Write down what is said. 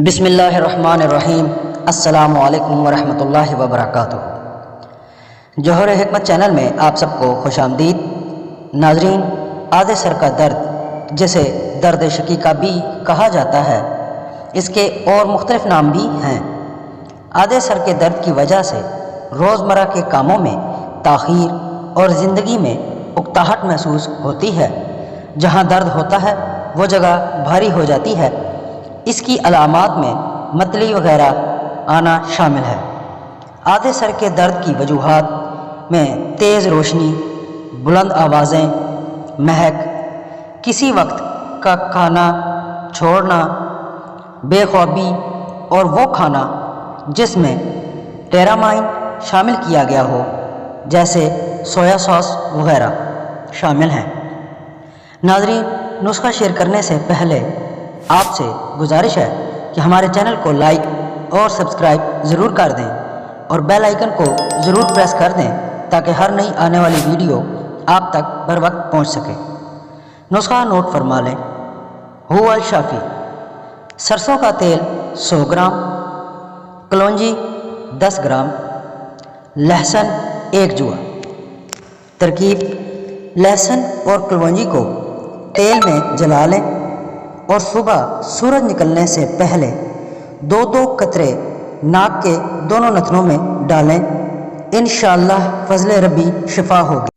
بسم اللہ الرحمن الرحیم۔ السلام علیکم ورحمۃ اللہ وبرکاتہ۔ جوہر حکمت چینل میں آپ سب کو خوش آمدید۔ ناظرین، آدھے سر کا درد جسے درد شقیقہ بھی کہا جاتا ہے، اس کے اور مختلف نام بھی ہیں۔ آدھے سر کے درد کی وجہ سے روزمرہ کے کاموں میں تاخیر اور زندگی میں اکتاہٹ محسوس ہوتی ہے۔ جہاں درد ہوتا ہے وہ جگہ بھاری ہو جاتی ہے۔ اس کی علامات میں متلی وغیرہ آنا شامل ہے۔ آدھے سر کے درد کی وجوہات میں تیز روشنی، بلند آوازیں، مہک، کسی وقت کا کھانا چھوڑنا، بے خوابی اور وہ کھانا جس میں ٹیرامائن شامل کیا گیا ہو جیسے سویا ساس وغیرہ شامل ہیں۔ ناظرین، نسخہ شیئر کرنے سے پہلے آپ سے گزارش ہے کہ ہمارے چینل کو لائک اور سبسکرائب ضرور کر دیں اور بیل آئیکن کو ضرور پریس کر دیں تاکہ ہر نئی آنے والی ویڈیو آپ تک بر وقت پہنچ سکے۔ نسخہ نوٹ فرما لیں۔ ہو الشافی: سرسوں کا تیل 100 گرام، کلونجی 10 گرام، لہسن 1 جوا۔ ترکیب: لہسن اور کلونجی کو تیل میں جلا لیں اور صبح سورج نکلنے سے پہلے 2 قطرے ناک کے دونوں نتنوں میں ڈالیں۔ انشاءاللہ فضل ربی شفا ہوگی۔